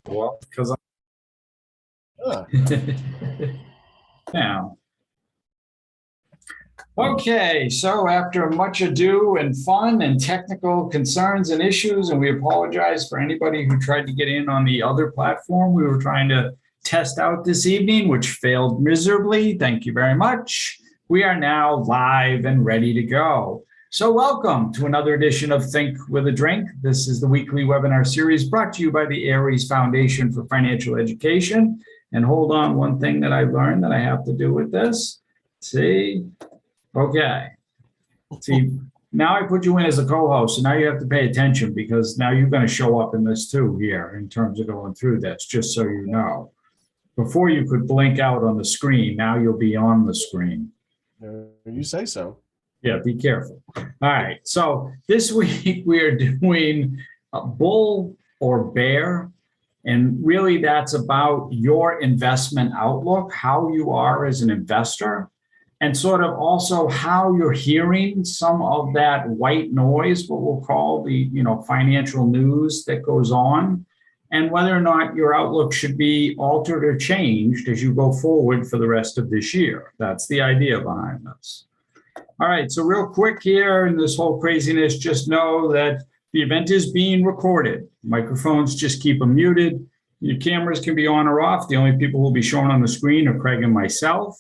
Well, because Huh. now. Okay, so after much ado and fun and technical concerns and issues, and we apologize for anybody who tried to get in on the other platform we were trying to test out this evening, which failed miserably. Thank you very much. We are now live and ready to go. So welcome to another edition of Think with a Drink. This is the weekly webinar series brought to you by the Aries Foundation for Financial Education. And hold on, one thing that I learned that I have to do with this. See? Okay. See, now I put you in as a co-host, so now you have to pay attention because now you're going to show up in this too here in terms of going through this, just so you know. Before you could blink out on the screen, now you'll be on the screen. You say so. Yeah, be careful. All right, so this week we are doing a bull or bear, and really that's about your investment outlook, how you are as an investor, and sort of also how you're hearing some of that white noise, what we'll call the financial news that goes on, and whether or not your outlook should be altered or changed as you go forward for the rest of this year. That's the idea behind this. All right, so real quick here in this whole craziness, just know that the event is being recorded. Microphones, just keep them muted. Your cameras can be on or off. The only people who will be shown on the screen are Craig and myself.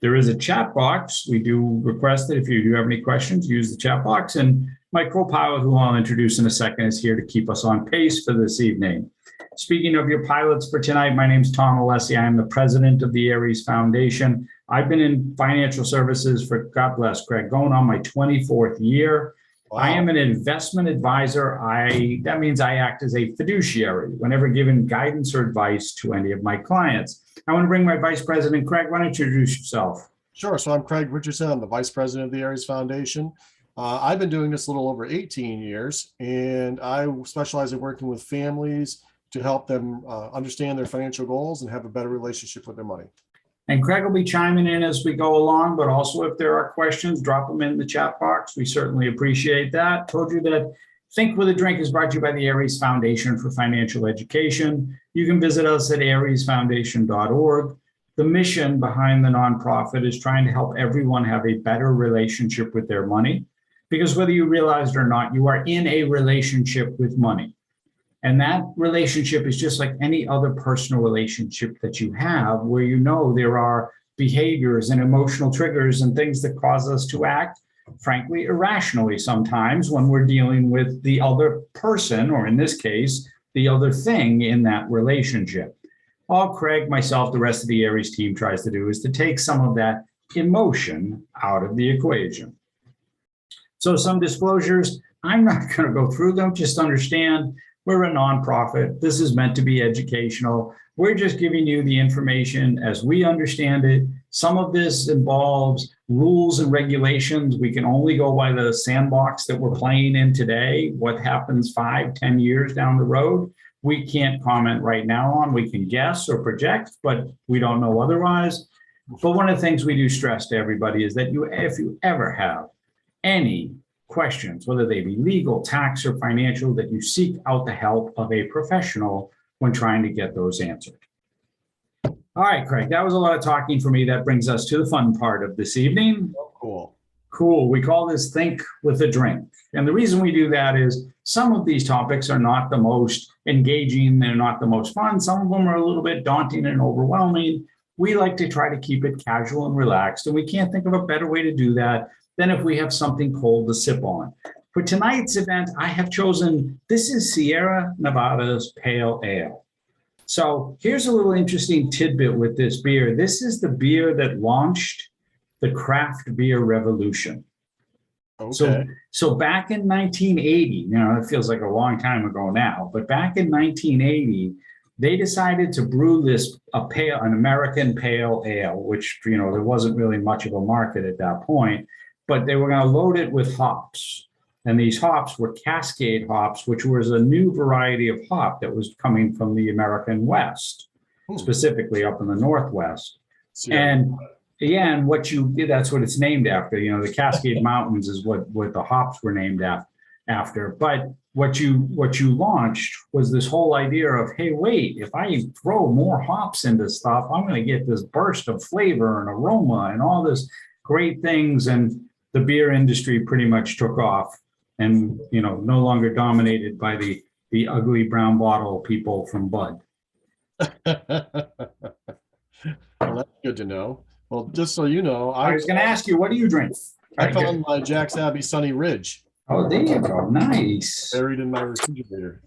There is a chat box. We do request that if you do have any questions, use the chat box. And my co-pilot, who I'll introduce in a second, is here to keep us on pace for this evening. Speaking of your pilots for tonight, my name is Tom Alessi. I am the president of the Aries Foundation. I've been in financial services for, God bless, Craig, going on my 24th year. Wow. I am an investment advisor. That means I act as a fiduciary whenever given guidance or advice to any of my clients. I want to bring my vice president, Craig. Why don't you introduce yourself? Sure. So I'm Craig Richardson. I'm the vice president of the Aries Foundation. I've been doing this a little over 18 years, and I specialize in working with families to help them understand their financial goals and have a better relationship with their money. And Craig will be chiming in as we go along, but also if there are questions, drop them in the chat box. We certainly appreciate that. Told you that Think with a Drink is brought to you by the Aries Foundation for Financial Education. You can visit us at ariesfoundation.org. The mission behind the nonprofit is trying to help everyone have a better relationship with their money, because whether you realize it or not, you are in a relationship with money. And that relationship is just like any other personal relationship that you have, where you know there are behaviors and emotional triggers and things that cause us to act, frankly, irrationally sometimes when we're dealing with the other person, or in this case, the other thing in that relationship. All Craig, myself, the rest of the Aries team tries to do is to take some of that emotion out of the equation. So some disclosures, I'm not going to go through them, just understand we're a nonprofit. This is meant to be educational. We're just giving you the information as we understand it. Some of this involves rules and regulations. We can only go by the sandbox that we're playing in today. What happens 5-10 years down the road, we can't comment right now on. We can guess or project, but we don't know otherwise. But one of the things we do stress to everybody is that if you ever have any questions, whether they be legal, tax, or financial, that you seek out the help of a professional when trying to get those answered. All right, Craig, that was a lot of talking for me. That brings us to the fun part of this evening. Oh, cool. Cool. We call this Think with a Drink. And the reason we do that is some of these topics are not the most engaging. They're not the most fun. Some of them are a little bit daunting and overwhelming. We like to try to keep it casual and relaxed. And we can't think of a better way to do that than if we have something cold to sip on. For tonight's event, I have chosen, this is Sierra Nevada's Pale Ale. So here's a little interesting tidbit with this beer. This is the beer that launched the craft beer revolution. Okay. So back in 1980, it feels like a long time ago now, but back in 1980, they decided to brew an American pale ale, which, there wasn't really much of a market at that point, but they were going to load it with hops. And these hops were Cascade hops, which was a new variety of hop that was coming from the American West, specifically up in the Northwest. And that's what it's named after. The Cascade Mountains is what the hops were named after. after. But what you launched was this whole idea of, hey, wait, if I throw more hops into stuff, I'm going to get this burst of flavor and aroma and all this great things. And the beer industry pretty much took off, and no longer dominated by the ugly brown bottle people from Bud. Well, that's good to know. Well, just so you know, I was going to ask you, what do you drink? I found my Jack's Abbey Sunny Ridge Oh, there you go. Nice. buried in my refrigerator.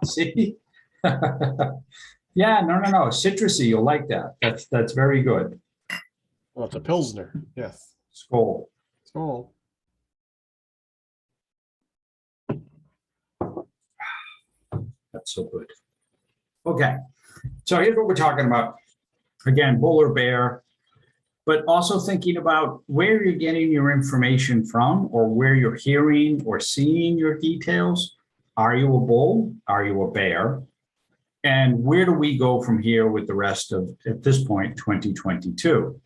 See? Yeah, no. Citrusy, you'll like that. That's very good. Well, it's a Pilsner. Yes. Skol. Oh, That's so good. Okay. So here's what we're talking about. Again, bull or bear, but also thinking about where you're getting your information from, or where you're hearing or seeing your details. Are you a bull? Are you a bear? And where do we go from here with the rest of, at this point, 2022?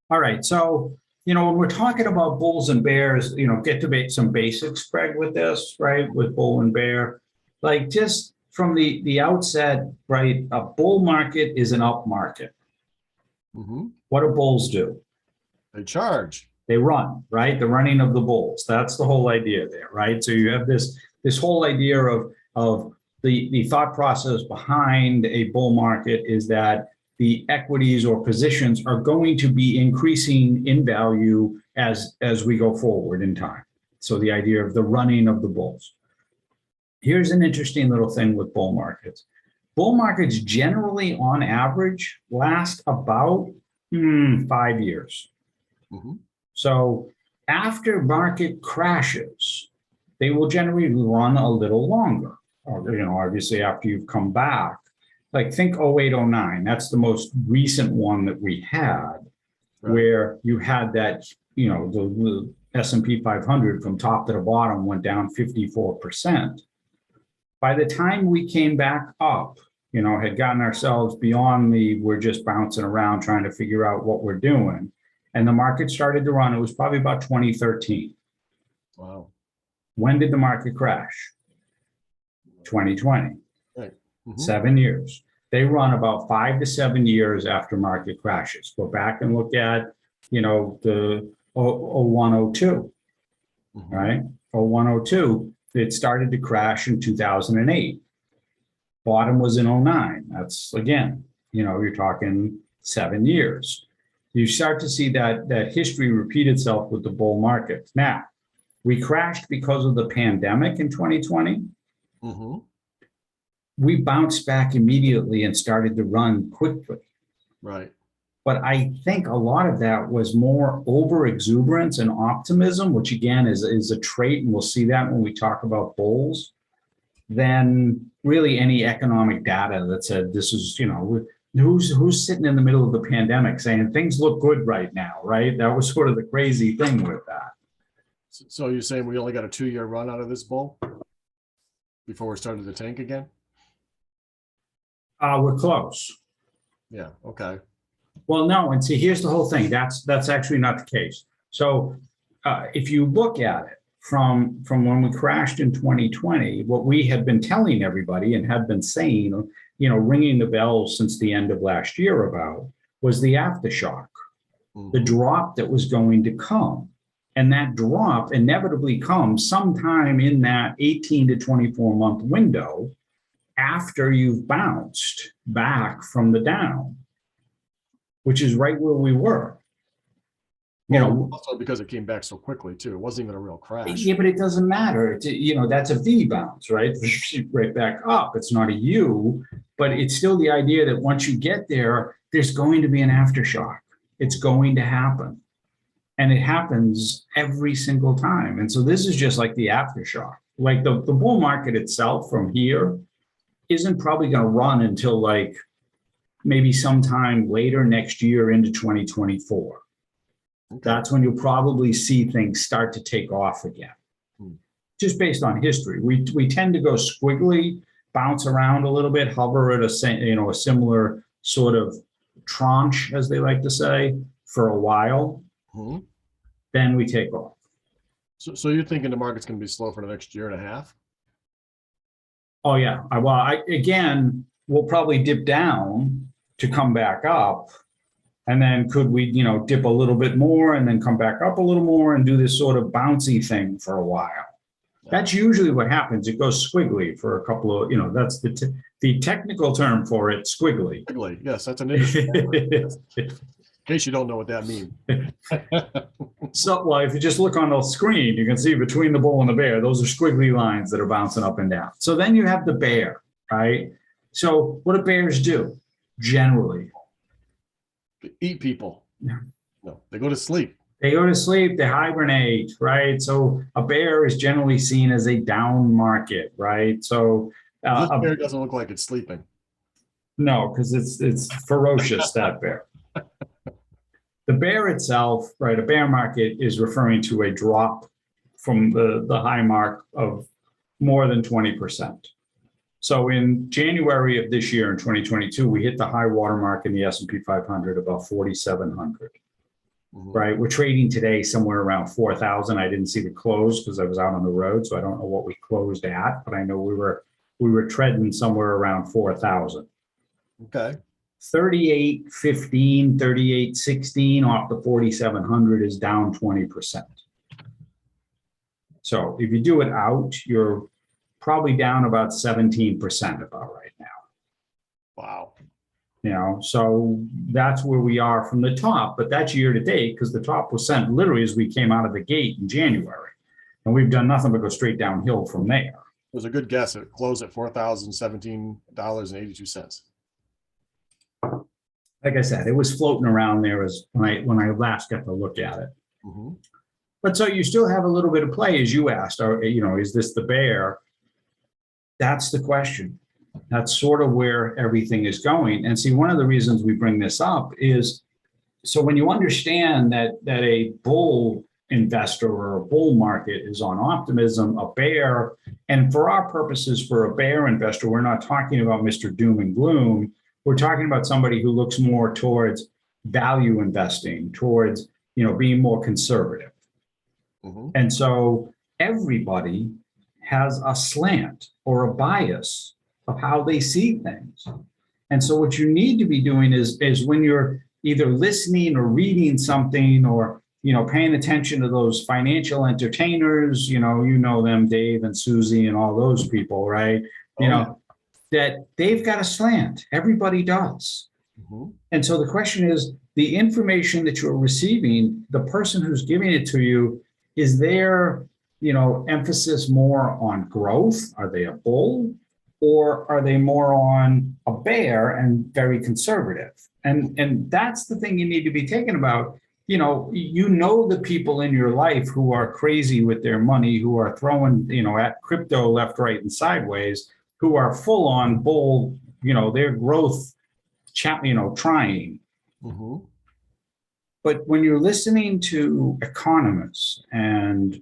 All right. So, when we're talking about bulls and bears, get to some basics, Greg, with this, right? With bull and bear, like just from the outset, right? A bull market is an up market. mm-hmm. What do bulls do? They charge. They run, right? The running of the bulls. That's the whole idea there, right? So you have this whole idea of the thought process behind a bull market is that the equities or positions are going to be increasing in value as we go forward in time. So the idea of the running of the bulls. Here's an interesting little thing with bull markets. Bull markets generally, on average, last about 5 years. Mm-hmm. So after market crashes, they will generally run a little longer. Obviously after you've come back, like think 08, 09, that's the most recent one that we had, right, where you had that, the S&P 500 from top to the bottom went down 54%. By the time we came back up, had gotten ourselves beyond we're just bouncing around trying to figure out what we're doing, and the market started to run, it was probably about 2013. Wow. When did the market crash? 2020. Right. Mm-hmm. 7 years. They run about 5 to 7 years after market crashes. Go back and look at, the 0102, Mm-hmm. right? 0102, it started to crash in 2008. Bottom was in 09. That's, again, you're talking 7 years. You start to see that history repeat itself with the bull market. Now, we crashed because of the pandemic in 2020. Mm-hmm. We bounced back immediately and started to run quickly. Right. But I think a lot of that was more over exuberance and optimism, which again is a trait, and we'll see that when we talk about bulls, than really any economic data that said this is, who's sitting in the middle of the pandemic saying things look good right now, right? That was sort of the crazy thing with that. So you're saying we only got a 2-year run out of this bull before we're starting to tank again? We're close. Yeah. Okay. Well, no, and see, here's the whole thing. That's actually not the case. So if you look at it from when we crashed in 2020, what we had been telling everybody and had been saying, ringing the bells since the end of last year about, was the aftershock, Mm-hmm. the drop that was going to come. And that drop inevitably comes sometime in that 18 to 24 month window after you've bounced back from the down, which is right where we were. Also because it came back so quickly too. It wasn't even a real crash. Yeah, but it doesn't matter. That's a V bounce, right? Right back up. It's not a U, but it's still the idea that once you get there, there's going to be an aftershock. It's going to happen. And it happens every single time. And so this is just like the aftershock. Like the bull market itself from here isn't probably going to run until like maybe sometime later next year into 2024. Okay. That's when you'll probably see things start to take off again. Just based on history. We tend to go squiggly, bounce around a little bit, hover at a similar sort of tranche, as they like to say, for a while. Then we take off. So you're thinking the market's going to be slow for the next year and a half? Oh, yeah. Again, we'll probably dip down to come back up. And then could we, dip a little bit more and then come back up a little more and do this sort of bouncy thing for a while? That's usually what happens. It goes squiggly for a couple of, that's the technical term for it, squiggly. Squiggly, yes, that's an industry term. In case you don't know what that means. So, well, if you just look on the screen, you can see between the bull and the bear, those are squiggly lines that are bouncing up and down. So then you have the bear, right? So what do bears do generally? They eat people. No, they go to sleep. They go to sleep, they hibernate, right? So a bear is generally seen as a down market, right? So This bear doesn't look like it's sleeping. no, because it's ferocious, that bear. The bear itself, right? A bear market is referring to a drop from the high mark of more than 20%. So in January of this year, in 2022, we hit the high water mark in the S&P 500 about 4,700. Right, we're trading today somewhere around 4,000. I didn't see the close because I was out on the road, so I don't know what we closed at, but I know we were treading somewhere around 4,000. Okay. 38.15, 38.16 off the 4,700 is down 20%. So if you do it out, you're probably down about 17% about right now. Wow. So that's where we are from the top, but that's year to date because the top was sent literally as we came out of the gate in January. And we've done nothing but go straight downhill from there. It was a good guess. It closed at $4,017.82. Like I said, it was floating around there as when I last got to look at it. Mm-hmm. But so you still have a little bit of play, as you asked, or, is this the bear? That's the question. That's sort of where everything is going. And see, one of the reasons we bring this up is, so when you understand that a bull investor or a bull market is on optimism, a bear, and for our purposes, for a bear investor, we're not talking about Mr. Doom and Gloom. We're talking about somebody who looks more towards value investing, towards, being more conservative. Mm-hmm. And so everybody has a slant or a bias of how they see things. And so what you need to be doing is when you're either listening or reading something or, paying attention to those financial entertainers, you know them, Dave and Suze and all those people, right? That they've got a slant. Everybody does. Mm-hmm. And so the question is, the information that you're receiving, the person who's giving it to you, is their, emphasis more on growth? Are they a bull? Or are they more on a bear and very conservative? And that's the thing you need to be thinking about. The people in your life who are crazy with their money, who are throwing, at crypto left, right, and sideways, who are full on bull, their growth, trying. Mm-hmm. But when you're listening to economists and,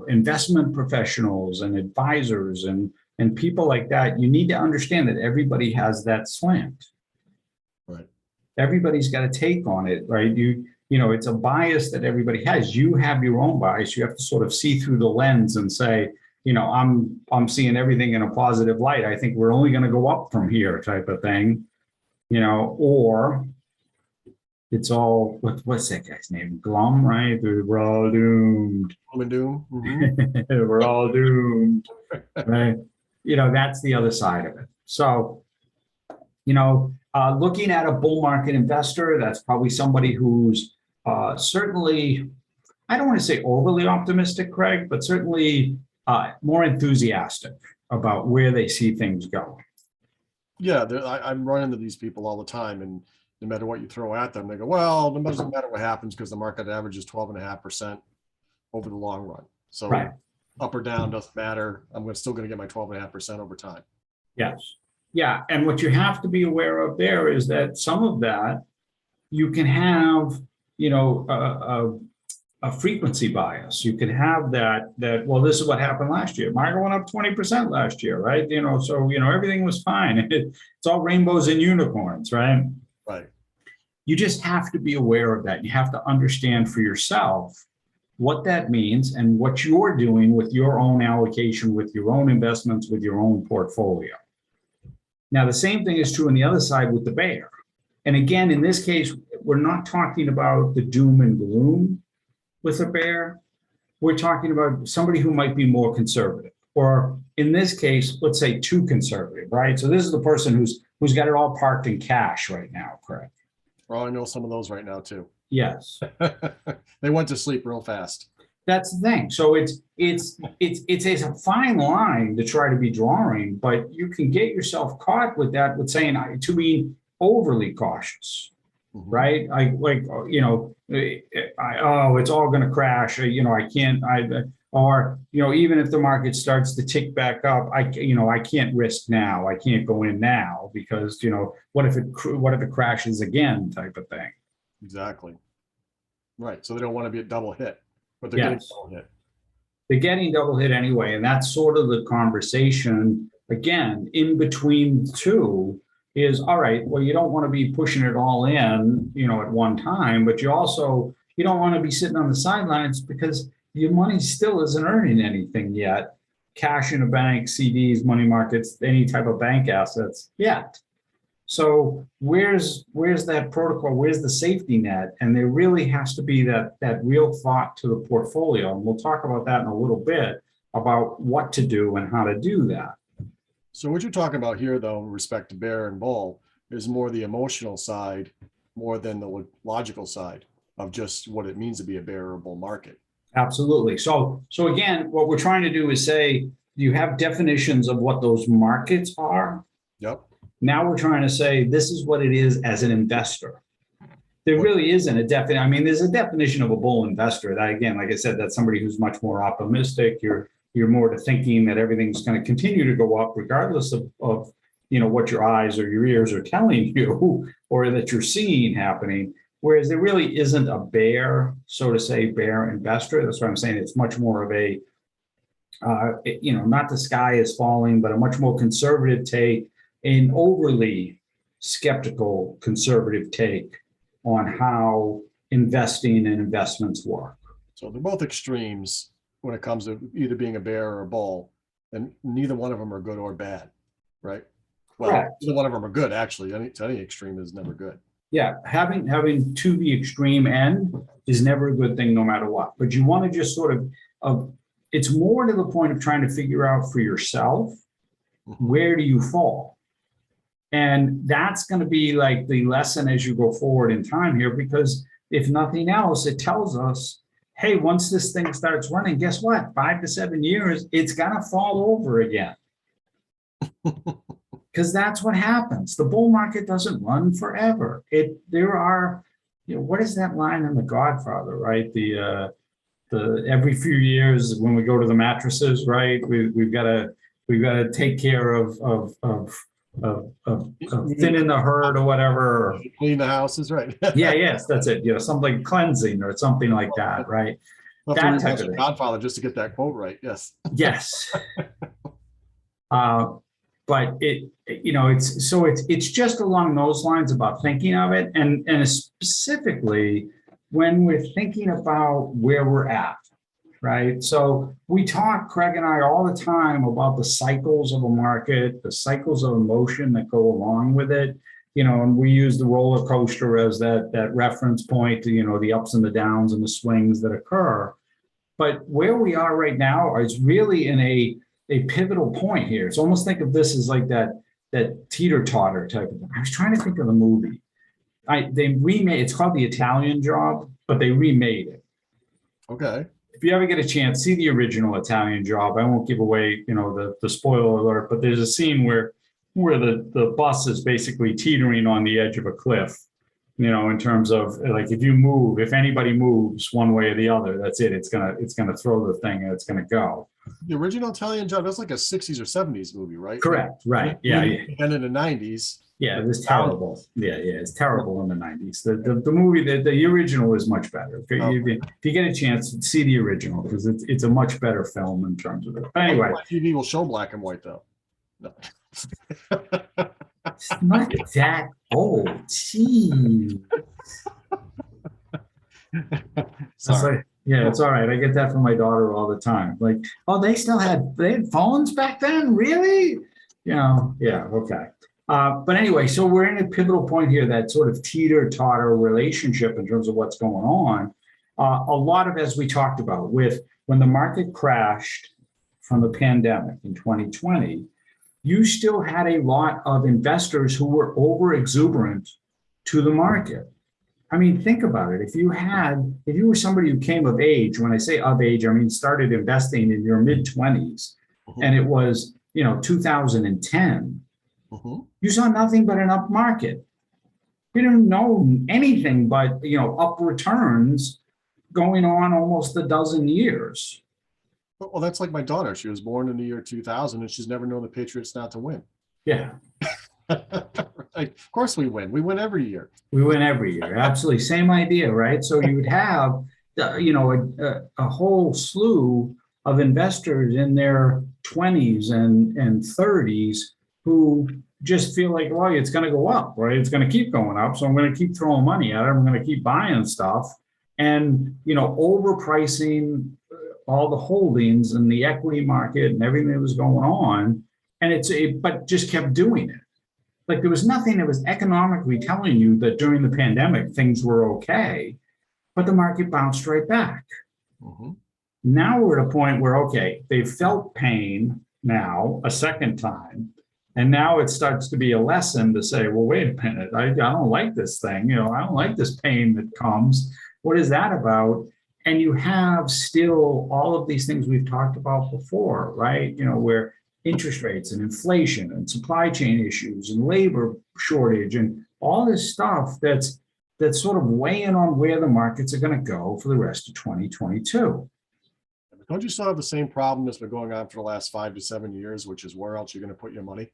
investment professionals and advisors and people like that, you need to understand that everybody has that slant. Right. Everybody's got a take on it, right? It's a bias that everybody has. You have your own bias. You have to sort of see through the lens and say, I'm seeing everything in a positive light. I think we're only going to go up from here, type of thing, or it's all, what's that guy's name? Glum, right? We're all doomed. Glum and doom. Mm-hmm. We're all doomed, right? That's the other side of it. So, looking at a bull market investor, that's probably somebody who's certainly, I don't want to say overly optimistic, Craig, but certainly more enthusiastic about where they see things going. Yeah, I'm running into these people all the time, and no matter what you throw at them, they go, well, it doesn't matter what happens because the market average is 12.5% over the long run. So right. Up or down doesn't matter. I'm still going to get my 12.5% over time. Yes. Yeah. And what you have to be aware of there is that some of that you can have, a frequency bias. You can have that, well, this is what happened last year. Market went up 20% last year, right? So, everything was fine. It's all rainbows and unicorns, right? Right. You just have to be aware of that. You have to understand for yourself what that means and what you're doing with your own allocation, with your own investments, with your own portfolio. Now, the same thing is true on the other side with the bear. And again, in this case, we're not talking about the doom and gloom with a bear. We're talking about somebody who might be more conservative, or in this case, let's say too conservative, right? So this is the person who's got it all parked in cash right now, correct? Well, I know some of those right now too. Yes. They went to sleep real fast. That's the thing. So it's a fine line to try to be drawing, but you can get yourself caught with that, with saying to be overly cautious, right? It's all going to crash. I can't. Or even if the market starts to tick back up, I can't risk now. I can't go in now because what if it crashes again, type of thing. Exactly. Right. So they don't want to be a double hit. But they're getting double hit. They're getting double hit anyway. And that's sort of the conversation, again, in between the two is, all right, well, you don't want to be pushing it all in, at one time, but you don't want to be sitting on the sidelines because your money still isn't earning anything yet. Cash in a bank, CDs, money markets, any type of bank assets yet. So where's that protocol? Where's the safety net? And there really has to be that real thought to the portfolio. And we'll talk about that in a little bit about what to do and how to do that. So what you're talking about here, though, with respect to bear and bull, is more the emotional side, more than the logical side of just what it means to be a bear or bull market. Absolutely. So again, what we're trying to do is say, you have definitions of what those markets are. Yep. Now we're trying to say, this is what it is as an investor. There really isn't a definition. I mean, there's a definition of a bull investor. That, again, like I said, that's somebody who's much more optimistic. You're more to thinking that everything's going to continue to go up regardless of what your eyes or your ears are telling you or that you're seeing happening. Whereas there really isn't a bear, so to say, bear investor. That's what I'm saying. It's much more of a, not the sky is falling, but a much more conservative take, an overly skeptical conservative take on how investing and investments work. So they're both extremes when it comes to either being a bear or a bull, and neither one of them are good or bad, right? Well, correct. Neither one of them are good, actually. Any extreme is never good. Yeah, having to the extreme end is never a good thing no matter what. But you want to just sort of it's more to the point of trying to figure out for yourself, where do you fall? And that's going to be like the lesson as you go forward in time here, because if nothing else, it tells us, hey, once this thing starts running, guess what? 5 to 7 years, it's going to fall over again. Because that's what happens. The bull market doesn't run forever. There are, what is that line in The Godfather, right? The every few years when we go to the mattresses, right? We've got to take care of thinning the herd or whatever. Clean the houses, right? Yes, that's it. Something cleansing or something like that, right? We'll have to read Godfather just to get that quote right. Yes. Yes. But it's just along those lines about thinking of it, and specifically when we're thinking about where we're at, right? So we talk, Craig and I, all the time about the cycles of a market, the cycles of emotion that go along with it, and we use the roller coaster as that reference point to, the ups and the downs and the swings that occur. But where we are right now is really in a pivotal point here. It's almost, think of this as like that teeter-totter type of thing. I was trying to think of the movie. They remade, it's called The Italian Job, but they remade it. Okay. If you ever get a chance, see the original Italian Job. I won't give away, the spoiler alert, but there's a scene where the bus is basically teetering on the edge of a cliff, in terms of like, if anybody moves one way or the other, that's it. It's gonna throw the thing and it's gonna go. The original Italian Job, that's like a 60s or 70s movie, right? Correct. Right. Yeah. And in the 90s. Yeah, it was terrible. Yeah, it's terrible in the 90s. The movie, the original is much better. If you get a chance, see the original, because it's a much better film in terms of it. But anyway, TV will show black and white though. No. It's not that old. Jeez. Sorry. Yeah, it's all right. I get that from my daughter all the time. Like, oh, they had phones back then? Really? Yeah, okay. But anyway, so we're in a pivotal point here, that sort of teeter-totter relationship in terms of what's going on. A lot of, as we talked about, with when the market crashed from the pandemic in 2020, you still had a lot of investors who were over exuberant to the market. I mean, think about it. If you were somebody who came of age, when I say of age, I mean started investing in your mid 20s, and it was, 2010, you saw nothing but an up market. You didn't know anything but, up returns going on almost a dozen years. Well, that's like my daughter. She was born in the year 2000 and she's never known the Patriots not to win. Yeah, Of course we win. We win every year. we win every year. Absolutely. Same idea, right? So you would have, a whole slew of investors in their 20s and 30s who just feel like, well, it's going to go up, right? It's going to keep going up. So I'm going to keep throwing money at it. I'm going to keep buying stuff and, overpricing all the holdings in the equity market and everything that was going on. And but just kept doing it. Like there was nothing that was economically telling you that during the pandemic, things were okay, but the market bounced right back. Now we're at a point where, okay, they've felt pain now a second time. And now it starts to be a lesson to say, well, wait a minute, I don't like this thing. I don't like this pain that comes. What is that about? And you have still all of these things we've talked about before, right? Where interest rates and inflation and supply chain issues and labor shortage and all this stuff that's sort of weighing on where the markets are going to go for the rest of 2022. Don't you still have the same problem that's been going on for the last 5 to 7 years, which is where else you're going to put your money?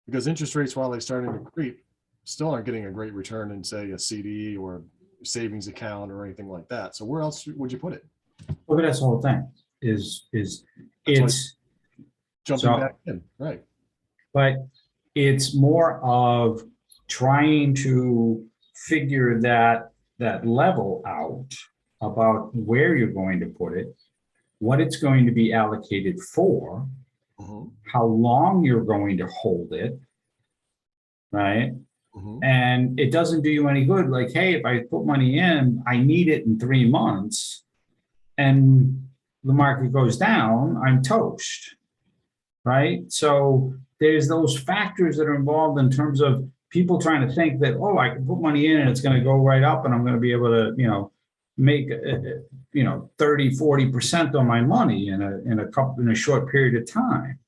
Because interest rates, while they're starting to creep, still aren't getting a great return in, say, a CD or savings account or anything like that. So where else would you put it? Well, but that's the whole thing is That's it's jumping back in, right? but it's more of trying to figure that level out about where you're going to put it, what it's going to be allocated for, how long you're going to hold it, right? And it doesn't do you any good. Like, hey, if I put money in, I need it in 3 months and the market goes down, I'm toast, right? So there's those factors that are involved in terms of people trying to think that, oh, I can put money in and it's going to go right up and I'm going to be able to, make 30-40% on my money in a short period of time.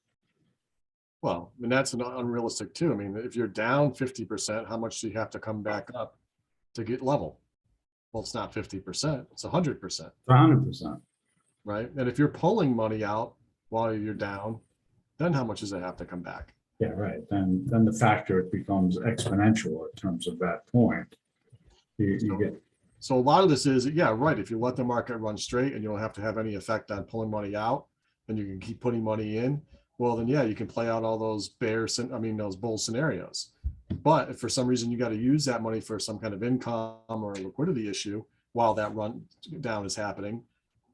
Well, I mean, that's unrealistic too. I mean, if you're down 50%, how much do you have to come back up to get level? Well, it's not 50%, it's 100%. 100%. Right? And if you're pulling money out while you're down, then how much does it have to come back? Yeah, right. Then the factor becomes exponential in terms of that point. So a lot of this is, yeah, right. If you let the market run straight and you don't have to have any effect on pulling money out, and you can keep putting money in, well, then yeah, you can play out all those those bull scenarios. But if for some reason you got to use that money for some kind of income or a liquidity issue while that run down is happening,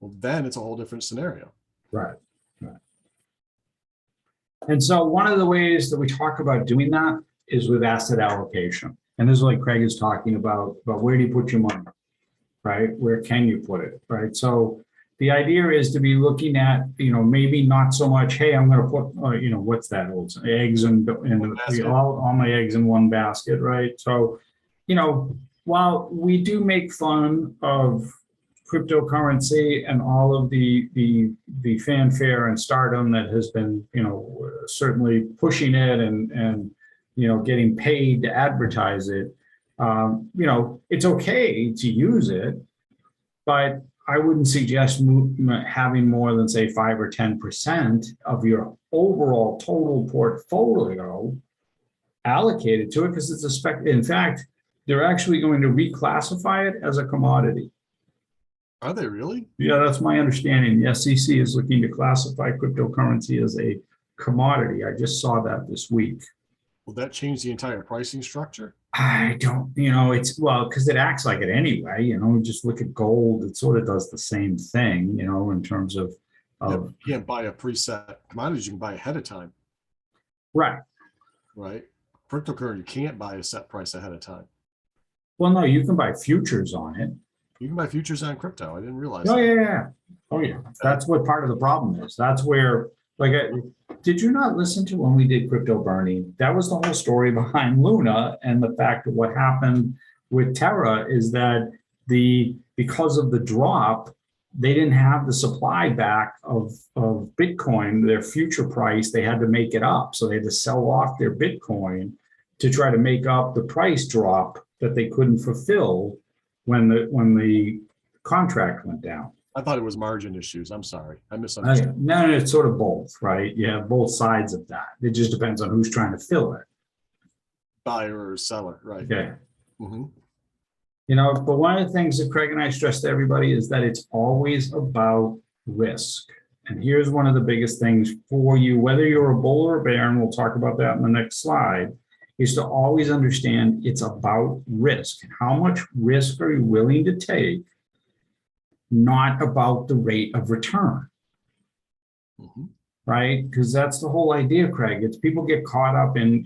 well, then it's a whole different scenario. Right. And so one of the ways that we talk about doing that is with asset allocation. And this is what Craig is talking about where do you put your money, right? Where can you put it, right? So the idea is to be looking at, maybe not so much, hey, I'm going to put, what's that old eggs and all my eggs in one basket, right? So, while we do make fun of cryptocurrency and all of the fanfare and stardom that has been, certainly pushing it and getting paid to advertise it, it's okay to use it, but I wouldn't suggest having more than say 5 or 10% of your overall total portfolio allocated to it, because it's in fact, they're actually going to reclassify it as a commodity. Are they really? Yeah, that's my understanding. The SEC is looking to classify cryptocurrency as a commodity. I just saw that this week. Will that change the entire pricing structure? I don't, it's, well, because it acts like it anyway, just look at gold. It sort of does the same thing, in terms of, Yeah, but you can't buy a preset commodities, you can buy ahead of time, right. right? Cryptocurrency, you can't buy a set price ahead of time. Well, no, you can buy futures on it. You can buy futures on crypto. I didn't realize Oh, that. yeah. Oh, yeah. That's what part of the problem is. That's where, like, did you not listen to when we did crypto burning? That was the whole story behind Luna, and the fact that what happened with Terra is that because of the drop, they didn't have the supply back of Bitcoin, their future price. They had to make it up. So they had to sell off their Bitcoin to try to make up the price drop that they couldn't fulfill when the contract went down. I thought it was margin issues. I'm sorry. I misunderstood. No, it's sort of both, right? You have both sides of that. It just depends on who's trying to fill it. Buyer or seller, right? Okay. Mm-hmm. But one of the things that Craig and I stress to everybody is that it's always about risk. And here's one of the biggest things for you, whether you're a bull or a bear, and we'll talk about that in the next slide, is to always understand it's about risk. How much risk are you willing to take? Not about the rate of return, right? Because that's the whole idea, Craig. It's people get caught up in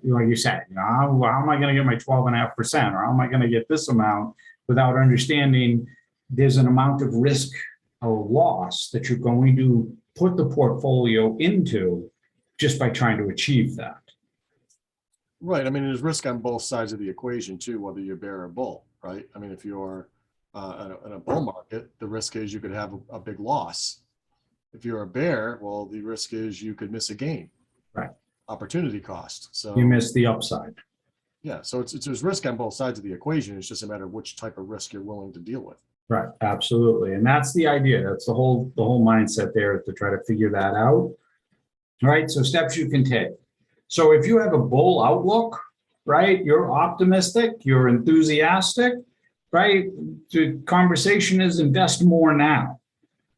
like you said, how am I going to get my 12.5%, or how am I going to get this amount, without understanding there's an amount of risk or loss that you're going to put the portfolio into just by trying to achieve that. Right. I mean, there's risk on both sides of the equation too, whether you're bear or bull, right? I mean, if you're in a bull market, the risk is you could have a big loss. If you're a bear, well, the risk is you could miss a gain. Right. Opportunity cost. So you miss the upside. Yeah. So there's risk on both sides of the equation. It's just a matter of which type of risk you're willing to deal with. Right. Absolutely. And that's the idea. That's the whole mindset there, is to try to figure that out. All right. So steps you can take. So if you have a bull outlook, right, you're optimistic, you're enthusiastic, right? The conversation is invest more now.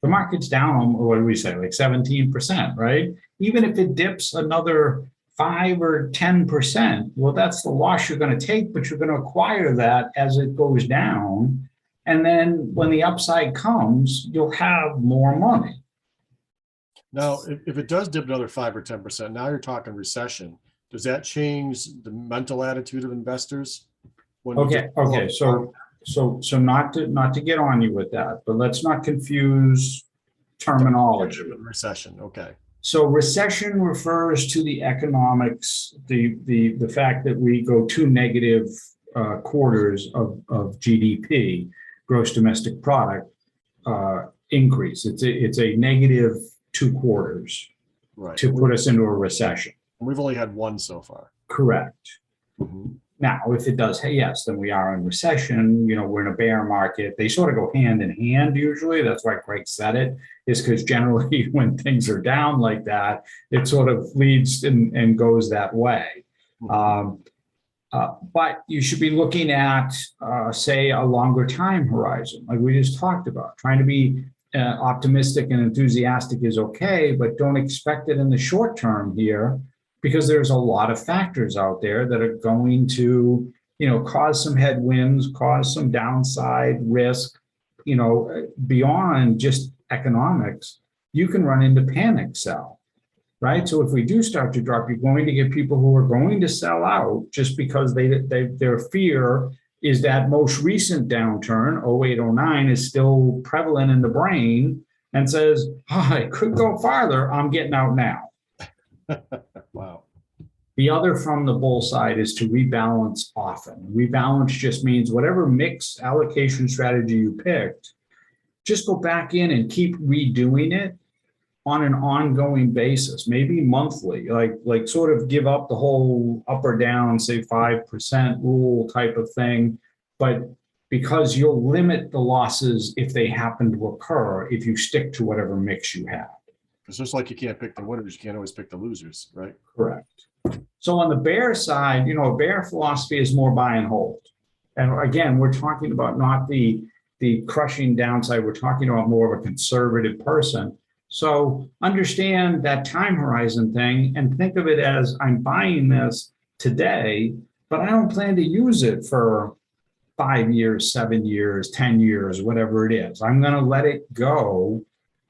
The market's down, what do we say, like 17%, right? Even if it dips another 5 or 10%, well, that's the loss you're going to take, but you're going to acquire that as it goes down. And then when the upside comes, you'll have more money. Now, if it does dip another 5 or 10%, now you're talking recession. Does that change the mental attitude of investors? Okay. So not to get on you with that, but let's not confuse terminology. Recession. Okay. So recession refers to the economics, the fact that we go 2 negative quarters of GDP, gross domestic product increase. It's a negative 2 quarters, right, to put us into a recession. We've only had one so far. Correct. Now, if it does, yes, then we are in recession. We're in a bear market. They sort of go hand in hand usually. That's why Craig said it, is because generally when things are down like that, it sort of leads and goes that way. But you should be looking at, say, a longer time horizon, like we just talked about. Trying to be optimistic and enthusiastic is okay, but don't expect it in the short term here, because there's a lot of factors out there that are going to, cause some headwinds, cause some downside risk, beyond just economics. You can run into panic sell, right? So if we do start to drop, you're going to get people who are going to sell out just because their fear is that most recent downturn, 08, 09, is still prevalent in the brain and says, it could go farther. I'm getting out now. Wow. The other from the bull side is to rebalance often. Rebalance just means whatever mix allocation strategy you picked, just go back in and keep redoing it on an ongoing basis, maybe monthly, like sort of give up the whole up or down, say 5% rule type of thing. But because you'll limit the losses if they happen to occur, if you stick to whatever mix you have. It's just like you can't pick the winners, you can't always pick the losers, right? Correct. So on the bear side, a bear philosophy is more buy and hold. And again, we're talking about not the crushing downside. We're talking about more of a conservative person. So understand that time horizon thing and think of it as I'm buying this today, but I don't plan to use it for 5 years, 7 years, 10 years, whatever it is. I'm going to let it go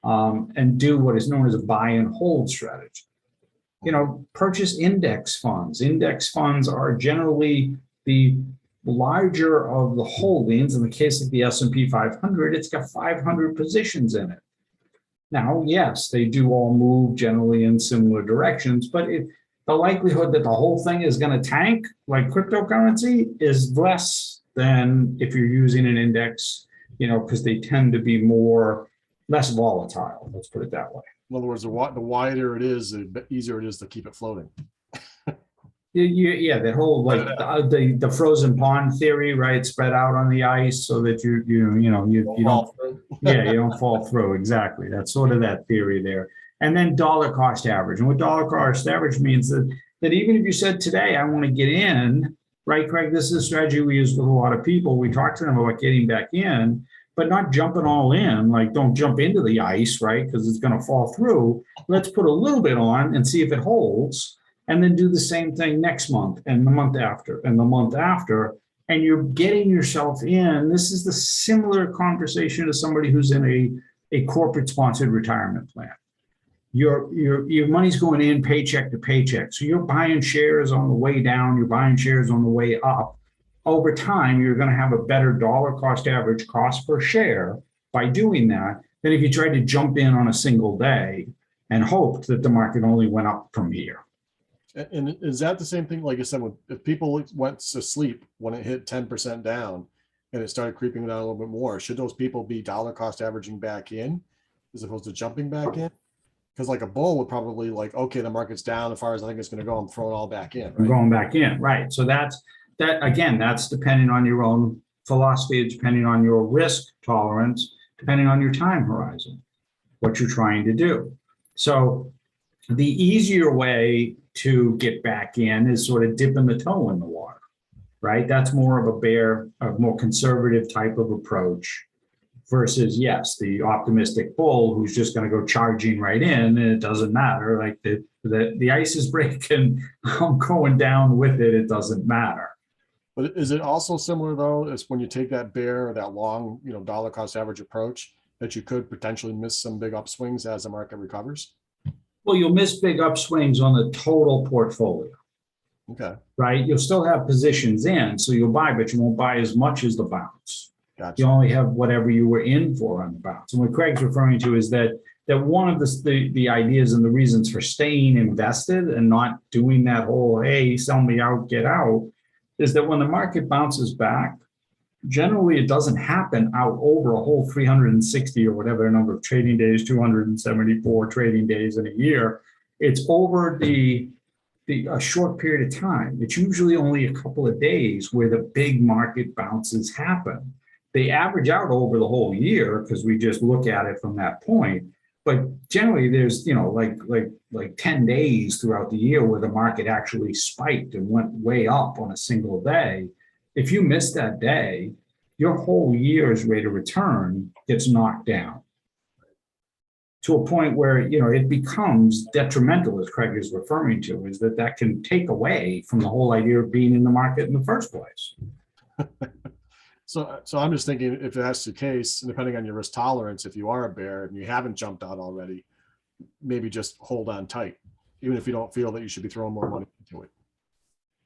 and do what is known as a buy and hold strategy. Purchase index funds. Index funds are generally the larger of the holdings. In the case of the S&P 500, it's got 500 positions in it. Now, yes, they do all move generally in similar directions, but the likelihood that the whole thing is going to tank like cryptocurrency is less than if you're using an index, because they tend to be less volatile. Let's put it that way. In other words, the wider it is, the easier it is to keep it floating. Yeah, that whole the frozen pond theory, right? Spread out on the ice so that you don't fall through. Exactly. That's sort of that theory there. And then dollar cost average. And what dollar cost average means that even if you said today I want to get in, right, Craig? This is a strategy we use with a lot of people. We talk to them about getting back in, but not jumping all in. Like, don't jump into the ice, right? Because it's going to fall through. Let's put a little bit on and see if it holds. And then do the same thing next month and the month after and the month after. And you're getting yourself in. This is the similar conversation to somebody who's in a corporate sponsored retirement plan. Your money's going in paycheck to paycheck. So you're buying shares on the way down, you're buying shares on the way up. Over time, you're going to have a better dollar cost average cost per share by doing that than if you tried to jump in on a single day and hoped that the market only went up from here. And is that the same thing? Like I said, if people went to sleep when it hit 10% down and it started creeping down a little bit more, should those people be dollar cost averaging back in as opposed to jumping back in? Because like a bull would probably okay, the market's down as far as I think it's going to go. I'm throwing all back in. Right? I'm going back in, right? So that's depending on your own philosophy, depending on your risk tolerance, depending on your time horizon, what you're trying to do. So the easier way to get back in is sort of dipping the toe in the water, right? That's more of a more conservative type of approach versus, yes, the optimistic bull who's just going to go charging right in and it doesn't matter. Like the ice is breaking, I'm going down with it. It doesn't matter. But is it also similar though, as when you take that bear or that long, dollar cost average approach that you could potentially miss some big upswings as the market recovers? Well, you'll miss big upswings on the total portfolio. Okay. Right? You'll still have positions in, so you'll buy, but you won't buy as much as the bounce. Gotcha. You only have whatever you were in for on the bounce. And what Craig's referring to is that one of the ideas and the reasons for staying invested and not doing that whole, hey, sell me out, get out, is that when the market bounces back, generally it doesn't happen out over a whole 360 or whatever number of trading days, 274 trading days in a year. It's over a short period of time. It's usually only a couple of days where the big market bounces happen. They average out over the whole year because we just look at it from that point. But generally there's, like 10 days throughout the year where the market actually spiked and went way up on a single day. If you miss that day, your whole year's rate of return gets knocked down to a point where, it becomes detrimental, as Craig is referring to, is that can take away from the whole idea of being in the market in the first place. So I'm just thinking, if that's the case, depending on your risk tolerance, if you are a bear and you haven't jumped out already, maybe just hold on tight, even if you don't feel that you should be throwing more money into it.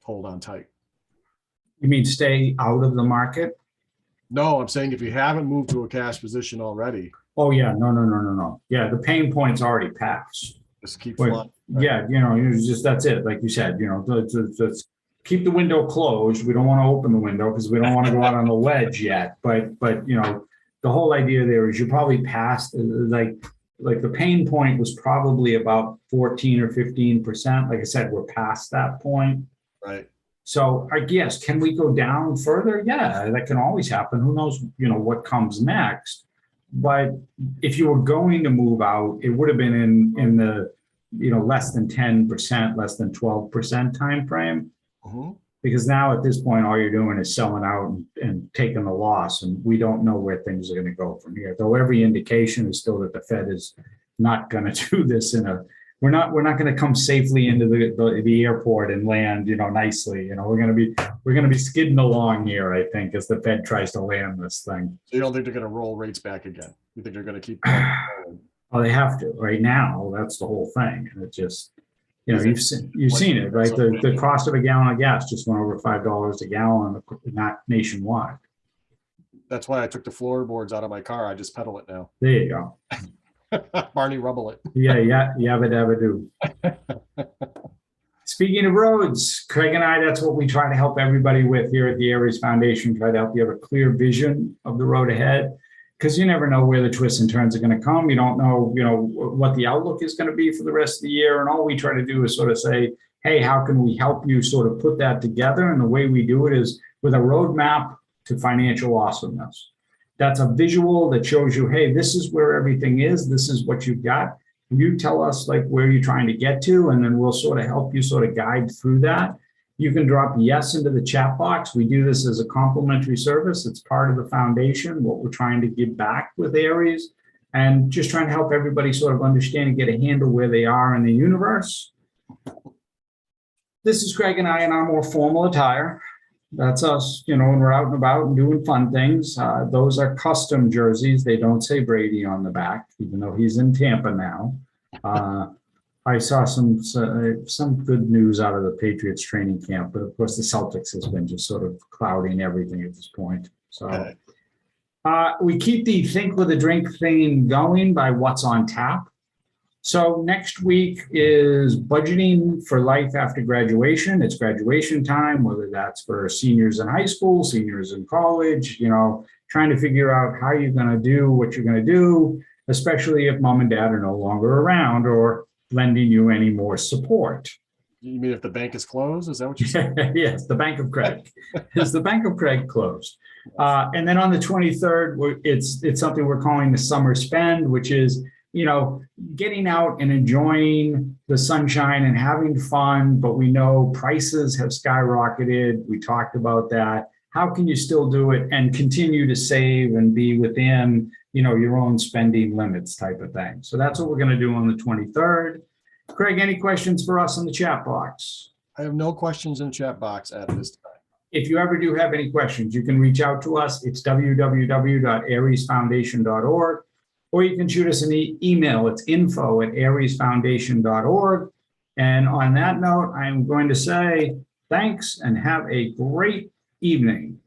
Hold on tight. You mean stay out of the market? No, I'm saying if you haven't moved to a cash position already. Oh yeah, no. Yeah, the pain point's already passed. Just keep flying. Yeah, that's it. Like you said, let's keep the window closed. We don't want to open the window because we don't want to go out on the ledge yet. But the whole idea there is you're probably past like the pain point was probably about 14 or 15%. Like I said, we're past that point. Right. So I guess, can we go down further? Yeah, that can always happen. Who knows, what comes next. But if you were going to move out, it would have been in the, less than 10%, less than 12% time frame. Mm-hmm. Because now at this point, all you're doing is selling out and taking the loss. And we don't know where things are going to go from here. Though every indication is still that the Fed is not going to do this we're not going to come safely into the airport and land, nicely. We're going to be skidding along here, I think, as the Fed tries to land this thing. So you don't think they're going to roll rates back again? You think they're going to keep going? Well, they have to right now. That's the whole thing. And it just, you've seen it, right? The cost of a gallon of gas just went over $5 a gallon, not nationwide. That's why I took the floorboards out of my car. I just pedal it now. There you go. Barney Rubble it. Yeah, yabba do. Speaking of roads, Craig and I, that's what we try to help everybody with here at the Aries Foundation, try to help you have a clear vision of the road ahead, because you never know where the twists and turns are going to come. You don't know, what the outlook is going to be for the rest of the year. And all we try to do is sort of say, hey, how can we help you sort of put that together? And the way we do it is with a roadmap to financial awesomeness. That's a visual that shows you, hey, this is where everything is. This is what you've got. You tell us like where you're trying to get to, and then we'll sort of help you sort of guide through that. You can drop yes into the chat box. We do this as a complimentary service. It's part of the foundation, what we're trying to give back with Aries, and just trying to help everybody sort of understand and get a handle where they are in the universe. This is Craig and I in our more formal attire. That's us, when we're out and about and doing fun things. Those are custom jerseys. They don't say Brady on the back, even though he's in Tampa now. I saw some good news out of the Patriots training camp, but of course the Celtics has been just sort of clouding everything at this point. So we keep the Think with a Drink theme going by what's on tap. So next week is budgeting for life after graduation. It's graduation time, whether that's for seniors in high school, seniors in college, trying to figure out how you're going to do what you're going to do, especially if mom and dad are no longer around or lending you any more support. You mean if the bank is closed? Is that what you're saying? Yes, the Bank of Craig. Is the Bank of Craig closed? And then on the 23rd, it's something we're calling the summer spend, which is getting out and enjoying the sunshine and having fun, but we know prices have skyrocketed. We talked about that. How can you still do it and continue to save and be within, your own spending limits type of thing? So that's what we're going to do on the 23rd. Craig, any questions for us in the chat box? I have no questions in the chat box at this time. If you ever do have any questions, you can reach out to us. It's www.ariesfoundation.org. Or you can shoot us an email. It's info@ariesfoundation.org. And on that note, I'm going to say thanks and have a great evening.